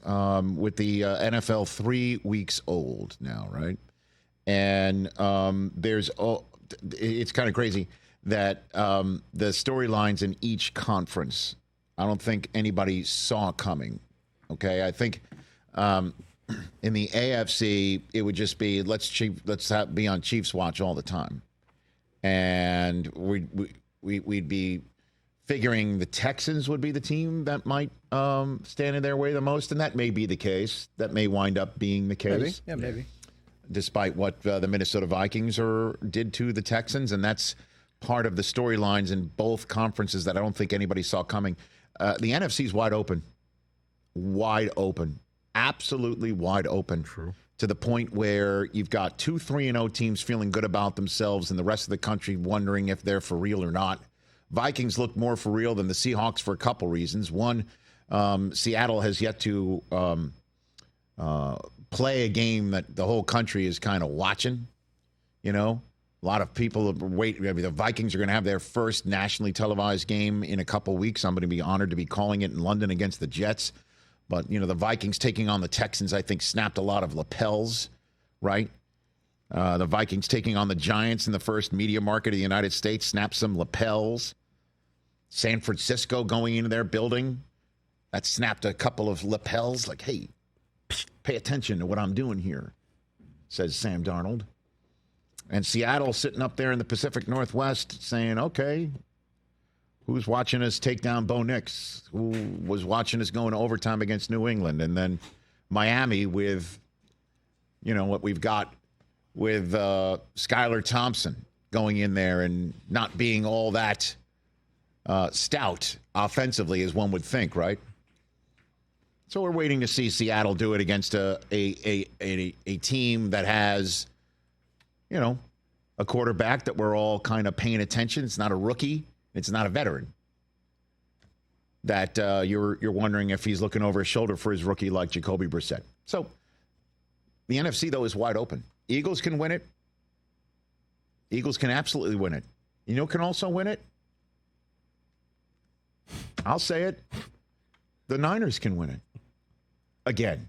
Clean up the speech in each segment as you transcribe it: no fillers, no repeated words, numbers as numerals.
with the NFL 3 weeks old now, right? And it's kind of crazy that the storylines in each conference, I don't think anybody saw coming. Okay, I think in the AFC it would just be let's be on Chiefs watch all the time, and we'd be figuring the Texans would be the team that might stand in their way the most, and that may be the case. That may wind up being the case. Maybe. Despite what the Minnesota Vikings did to the Texans, and that's part of the storylines in both conferences that I don't think anybody saw coming. The NFC is wide open, absolutely wide open. True. To the point where you've got 2 3-0 teams feeling good about themselves, and the rest of the country wondering if they're for real or not. Vikings look more for real than the Seahawks for a couple reasons. One, Seattle has yet to play a game that the whole country is kind of watching. You know, a lot of people wait. I mean, the Vikings are going to have their first nationally televised game in a couple weeks. I'm going to be honored to be calling it in London against the Jets. But, you know, the Vikings taking on the Texans, I think, snapped a lot of lapels, right? The Vikings taking on the Giants in the first media market of the United States snapped some lapels. San Francisco going into their building, that snapped a couple of lapels like, hey, pay attention to what I'm doing here, says Sam Darnold. And Seattle sitting up there in the Pacific Northwest saying, okay, who's watching us take down Bo Nix? Who was watching us go into overtime against New England? And then Miami with, you know, what we've got with Skylar Thompson going in there and not being all that stout offensively as one would think, right? So we're waiting to see Seattle do it against a team that has, you know, a quarterback that we're all kind of paying attention. It's not a rookie. It's not a veteran. That you're wondering if he's looking over his shoulder for his rookie like Jacoby Brissett. So the NFC, though, is wide open. Eagles can win it. Eagles can absolutely win it. You know who can also win it? I'll say it. The Niners can win it. Again.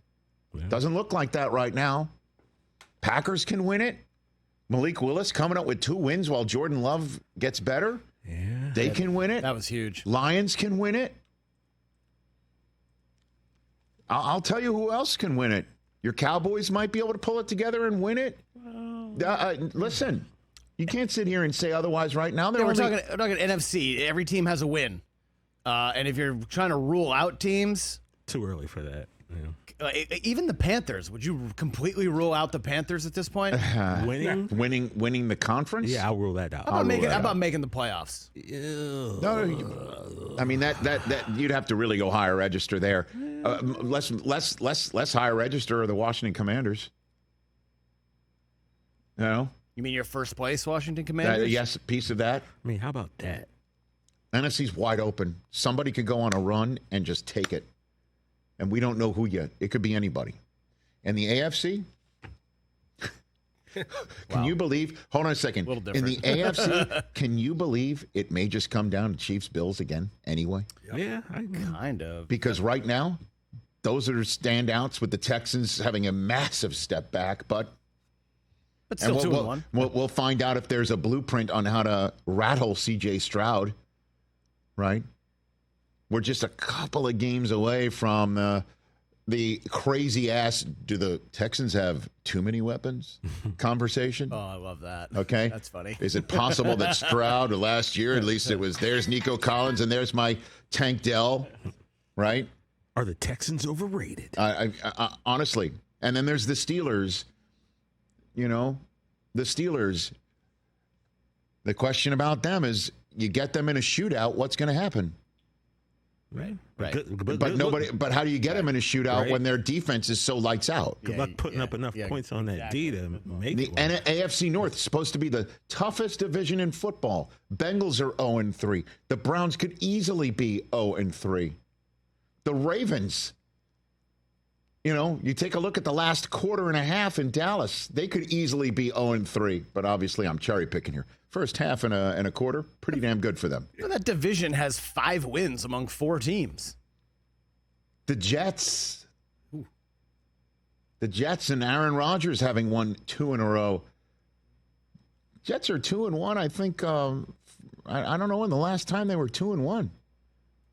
Yeah. Doesn't look like that right now. Packers can win it. Malik Willis coming up with 2 wins while Jordan Love gets better. Yeah. They can win it. That was huge. Lions can win it. I'll tell you who else can win it. Your Cowboys might be able to pull it together and win it. Listen, you can't sit here and say otherwise right now. We're talking NFC. Every team has a win. And if you're trying to rule out teams... Too early for that. Yeah. Even the Panthers. Would you completely rule out the Panthers at this point? Winning the conference? Yeah, I'll rule that out. How about making the playoffs? No, I mean that you'd have to really go higher register there. Less higher register are the Washington Commanders. You know? You mean your first place Washington Commanders? Yes, a piece of that. I mean, how about that? NFC's wide open. Somebody could go on a run and just take it. And we don't know who yet. It could be anybody. And the AFC? Can you believe? Hold on a second. In the AFC, can you believe it may just come down to Chiefs-Bills again anyway? Yeah, kind of. Because right now, those are standouts with the Texans having a massive step back. But still 2-1. We'll find out if there's a blueprint on how to rattle C.J. Stroud. Right? We're just a couple of games away from the crazy ass, do the Texans have too many weapons conversation? Oh, I love that. Okay. That's funny. Is it possible that Stroud, last year at least it was, there's Nico Collins and there's my Tank Dell, right? Are the Texans overrated? I honestly. And then there's the Steelers. You know, the Steelers. The question about them is, you get them in a shootout, what's going to happen? Right. But how do you get them in a shootout when their defense is so lights out? Good luck putting up enough points on that D to make the it. AFC North is supposed to be the toughest division in football. Bengals are 0-3. The Browns could easily be 0-3. The Ravens, you know, you take a look at the last quarter and a half in Dallas. They could easily be 0-3. But obviously, I'm cherry picking here. First half and a quarter, pretty damn good for them. That division has 5 wins among 4 teams. The Jets. The Jets and Aaron Rodgers having won 2 in a row. Jets are 2-1. I think, I don't know when the last time they were 2-1.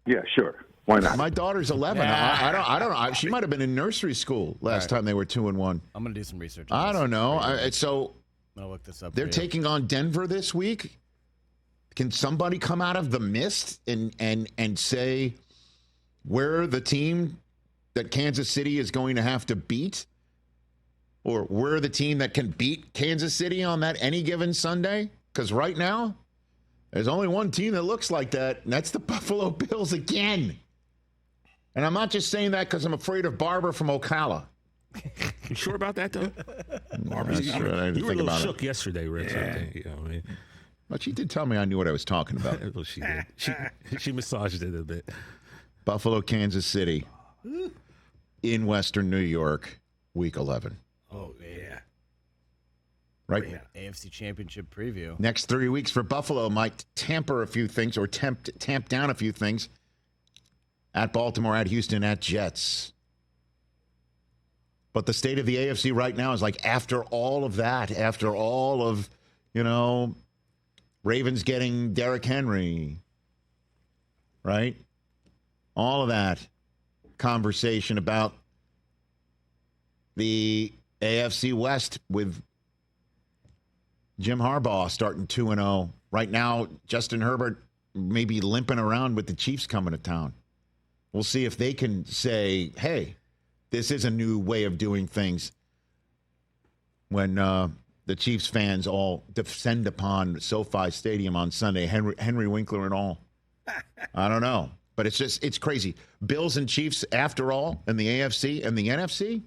Yeah, sure. Why not? My daughter's 11. I don't know. She might have been in nursery school last time they were 2-1. I'm going to do some research. I don't know. I'm going to look this up. They're taking on Denver this week. Can somebody come out of the mist and say we're the team that Kansas City is going to have to beat? Or we're the team that can beat Kansas City on that any given Sunday? Because right now, there's only one team that looks like that, and that's the Buffalo Bills again. And I'm not just saying that because I'm afraid of Barbara from Ocala. You sure about that, though? You were a little shook yesterday, Rich. Yeah. I think, you know what I mean? But she did tell me I knew what I was talking about. Well, she did. She massaged it a bit. Buffalo, Kansas City, in Western New York, Week 11. Oh, yeah. Right? Yeah. AFC Championship preview. Next 3 weeks for Buffalo might tamper a few things or tamp down a few things. At Baltimore, at Houston, at Jets. But the state of the AFC right now is like after all of that, after all of, Ravens getting Derrick Henry, right? All of that conversation about the AFC West with Jim Harbaugh starting 2-0. Right now, Justin Herbert may be limping around with the Chiefs coming to town. We'll see if they can say, hey, this is a new way of doing things when the Chiefs fans all descend upon SoFi Stadium on Sunday, Henry Winkler and all. I don't know. But it's crazy. Bills and Chiefs, after all, in the AFC and the NFC,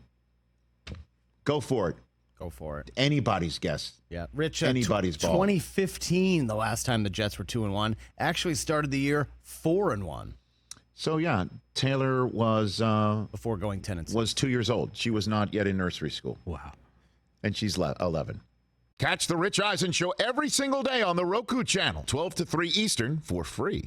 go for it. Go for it. Anybody's guess. Yeah. Rich, anybody's ball. 2015, the last time the Jets were 2-1, actually started the year 4-1. So, yeah, Taylor was... before going 10-6. Was 2 years old. She was not yet in nursery school. Wow. And she's 11. Catch the Rich Eisen Show every single day on the Roku Channel, 12 to 3 Eastern, for free.